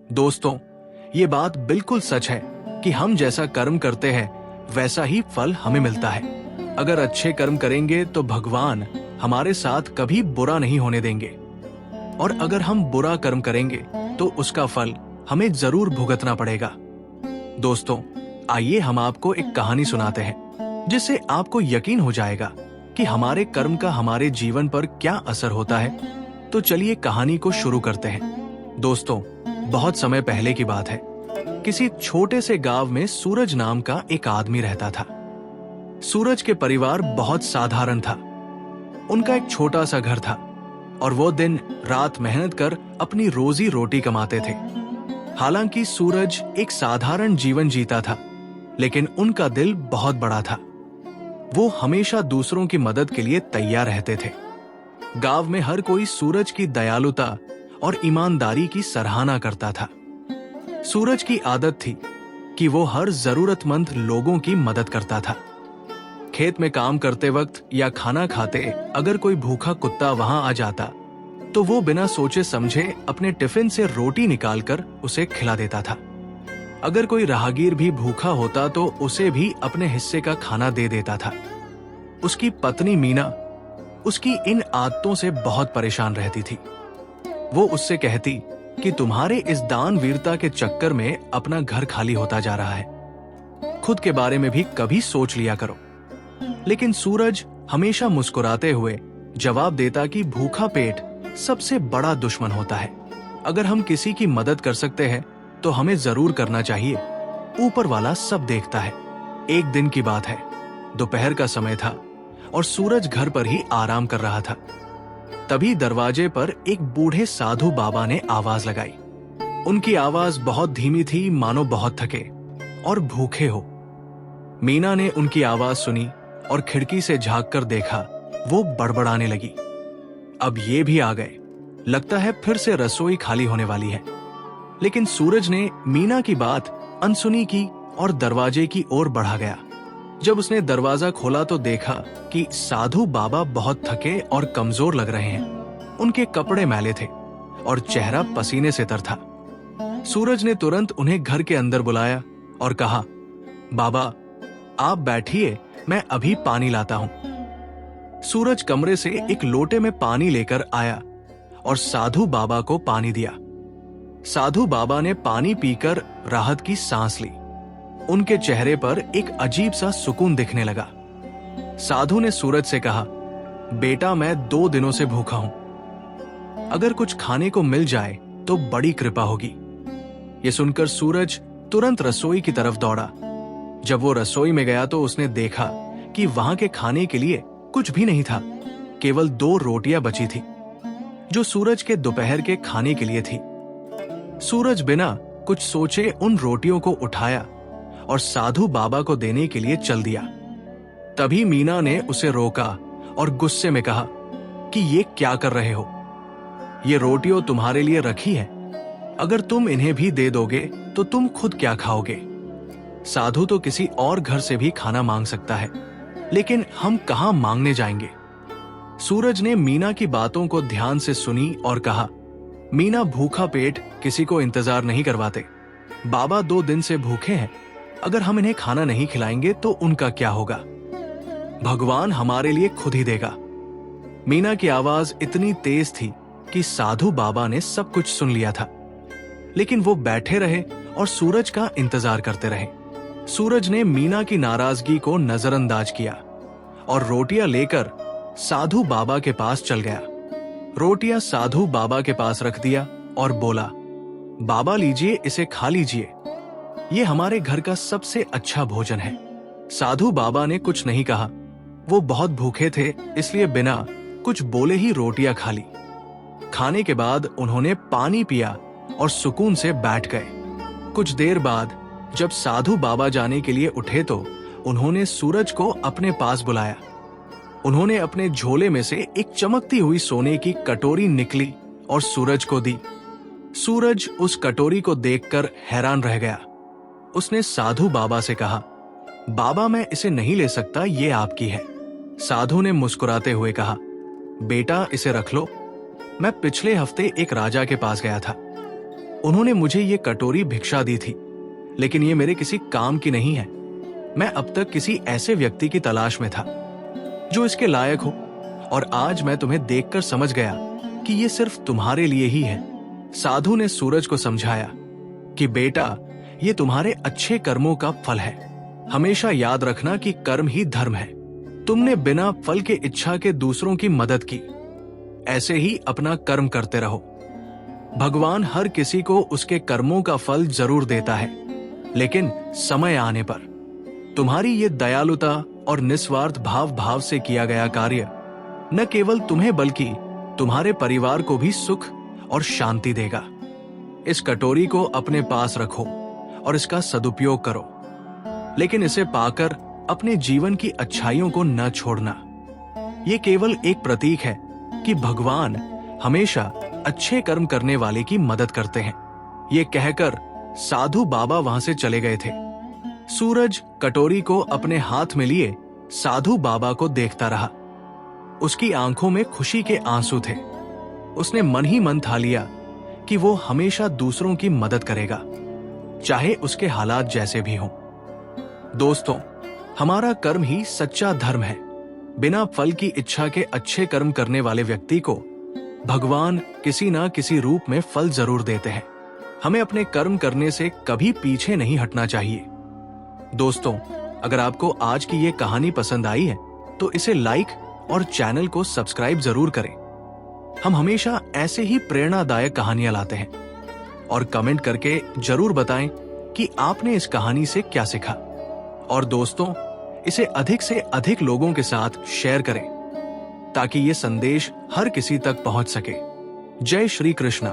दोस्तों, ये बात बिल्कुल सच है कि हम जैसा कर्म करते हैं वैसा ही फल हमें मिलता है। अगर अच्छे कर्म करेंगे तो भगवान हमारे साथ कभी बुरा नहीं होने देंगे, और अगर हम बुरा कर्म करेंगे तो उसका फल हमें जरूर भुगतना पड़ेगा। दोस्तों, आइए हम आपको एक कहानी सुनाते हैं जिससे आपको यकीन हो जाएगा कि हमारे कर्म का हमारे जीवन पर क्या असर होता है। तो चलिए कहानी को शुरू करते हैं। दोस्तों, बहुत समय पहले की बात है। किसी छोटे से गांव में सूरज नाम का एक आदमी रहता था। सूरज के परिवार बहुत साधारण था। उनका एक छोटा सा घर था और वो दिन रात मेहनत कर अपनी रोजी रोटी कमाते थे। हालांकि सूरज एक साधारण जीवन जीता था, लेकिन उनका दिल बहुत बड़ा था। वो हमेशा दूसरों की मदद के लिए तैयार रहते थे। गांव में हर कोई सूरज की दयालुता और ईमानदारी की सराहना करता था। सूरज की आदत थी कि वो हर जरूरतमंद लोगों की मदद करता था। खेत में काम करते वक्त या खाना खाते अगर कोई भूखा कुत्ता वहां आ जाता तो वो बिना सोचे समझे अपने टिफिन से रोटी निकालकर उसे खिला देता था। अगर कोई राहगीर भी भूखा होता तो उसे भी अपने हिस्से का खाना दे देता था। उसकी पत्नी मीना उसकी इन आदतों से बहुत परेशान रहती थी। वो उससे कहती कि तुम्हारे इस दान वीरता के चक्कर में अपना घर खाली होता जा रहा है। खुद के बारे में भी कभी सोच लिया करो। लेकिन सूरज हमेशा मुस्कुराते हुए जवाब देता कि भूखा पेट सबसे बड़ा दुश्मन होता है। अगर हम किसी की मदद कर सकते हैं तो हमें जरूर करना चाहिए। ऊपर वाला सब देखता है। एक दिन की बात है। दोपहर का समय था और सूरज घर पर ही आराम कर रहा था। तभी दरवाजे पर एक बूढ़े साधु बाबा ने आवाज लगाई। उनकी आवाज बहुत धीमी थी, मानो बहुत थके और भूखे हो। मीना ने उनकी आवाज सुनी और खिड़की से झांक कर देखा। वो बड़बड़ाने लगी, अब ये भी आ गए, लगता है फिर से रसोई खाली होने वाली है। लेकिन सूरज ने मीना की बात अनसुनी की और दरवाजे की ओर बढ़ा गया। जब उसने दरवाजा खोला तो देखा कि साधु बाबा बहुत थके और कमजोर लग रहे हैं। उनके कपड़े मैले थे और चेहरा पसीने से तर था। सूरज ने तुरंत उन्हें घर के अंदर बुलाया और कहा, बाबा आप बैठिए, मैं अभी पानी लाता हूं। सूरज कमरे से एक लोटे में पानी लेकर आया और साधु बाबा को पानी दिया। साधु बाबा ने पानी पीकर राहत की सांस ली। उनके चेहरे पर एक अजीब सा सुकून दिखने लगा। साधु ने सूरज से कहा, बेटा मैं 2 दिनों से भूखा हूं। अगर कुछ खाने को मिल जाए तो बड़ी कृपा होगी। ये सुनकर सूरज तुरंत रसोई की तरफ दौड़ा। जब वो रसोई में गया तो उसने देखा कि वहां के खाने के लिए कुछ भी नहीं था। केवल 2 रोटियां बची थी जो सूरज के दोपहर के खाने के लिए थी। सूरज बिना कुछ सोचे उन रोटियों को उठाया और साधु बाबा को देने के लिए चल दिया। तभी मीना ने उसे रोका और गुस्से में कहा कि ये क्या कर रहे हो? ये रोटियां तुम्हारे लिए रखी है। अगर तुम इन्हें भी दे दोगे तो तुम खुद क्या खाओगे? साधु तो किसी और घर से भी खाना मांग सकता है, लेकिन हम कहां मांगने जाएंगे? सूरज ने मीना की बातों को ध्यान से सुनी और कहा, मीना भूखा पेट किसी को इंतजार नहीं करवाते। बाबा 2 दिन से भूखे हैं। अगर हम इन्हें खाना नहीं खिलाएंगे तो उनका क्या होगा? भगवान हमारे लिए खुद ही देगा। मीना की आवाज इतनी तेज थी कि साधु बाबा ने सब कुछ सुन लिया था। लेकिन वो बैठे रहे और सूरज का इंतजार करते रहे। सूरज ने मीना की नाराजगी को नजरअंदाज किया और रोटियां लेकर साधु बाबा के पास चल गया। रोटियां साधु बाबा के पास रख दिया और बोला, बाबा लीजिए, इसे खा लीजिए। ये हमारे घर का सबसे अच्छा भोजन है। साधु बाबा ने कुछ नहीं कहा। वो बहुत भूखे थे, इसलिए बिना कुछ बोले ही रोटियां खा ली। खाने के बाद उन्होंने पानी पिया और सुकून से बैठ गए। कुछ देर बाद जब साधु बाबा जाने के लिए उठे तो उन्होंने सूरज को अपने पास बुलाया। उन्होंने अपने झोले में से एक चमकती हुई सोने की कटोरी निकली और सूरज को दी। सूरज उस कटोरी को देखकर हैरान रह गया। उसने साधु बाबा से कहा, बाबा मैं इसे नहीं ले सकता, ये आपकी है। साधु ने मुस्कुराते हुए कहा, बेटा इसे रख लो। मैं पिछले हफ्ते एक राजा के पास गया था। उन्होंने मुझे ये कटोरी भिक्षा दी थी, लेकिन ये मेरे किसी काम की नहीं है। मैं अब तक किसी ऐसे व्यक्ति की तलाश में था जो इसके लायक हो, और आज मैं तुम्हें देखकर समझ गया कि ये सिर्फ तुम्हारे लिए ही है। साधु ने सूरज को समझाया कि बेटा, ये तुम्हारे अच्छे कर्मों का फल है। हमेशा याद रखना कि कर्म ही धर्म है। तुमने बिना फल के इच्छा के दूसरों की मदद की, ऐसे ही अपना कर्म करते रहो। भगवान हर किसी को उसके कर्मों का फल जरूर देता है, लेकिन समय आने पर। तुम्हारी ये दयालुता और निस्वार्थ भाव से किया गया कार्य न केवल तुम्हें बल्कि तुम्हारे परिवार को भी सुख और शांति देगा। इस कटोरी को अपने पास रखो और इसका सदुपयोग करो, लेकिन इसे पाकर अपने जीवन की अच्छाइयों को न छोड़ना। ये केवल एक प्रतीक है कि भगवान हमेशा अच्छे कर्म करने वाले की मदद करते हैं। ये कहकर साधु बाबा वहां से चले गए थे। सूरज कटोरी को अपने हाथ में लिए साधु बाबा को देखता रहा। उसकी आंखों में खुशी के आंसू थे। उसने मन ही मन ठान लिया कि वो हमेशा दूसरों की मदद करेगा, चाहे उसके हालात जैसे भी हों। दोस्तों, हमारा कर्म ही सच्चा धर्म है। बिना फल की इच्छा के अच्छे कर्म करने वाले व्यक्ति को भगवान किसी ना किसी रूप में फल जरूर देते हैं। हमें अपने कर्म करने से कभी पीछे नहीं हटना चाहिए। दोस्तों, अगर आपको आज की ये कहानी पसंद आई है तो इसे लाइक और चैनल को सब्सक्राइब जरूर करें। हम हमेशा ऐसे ही प्रेरणादायक कहानियां लाते हैं, और कमेंट करके जरूर बताएं कि आपने इस कहानी से क्या सीखा। और दोस्तों, इसे अधिक से अधिक लोगों के साथ शेयर करें ताकि ये संदेश हर किसी तक पहुंच सके। जय श्री कृष्णा।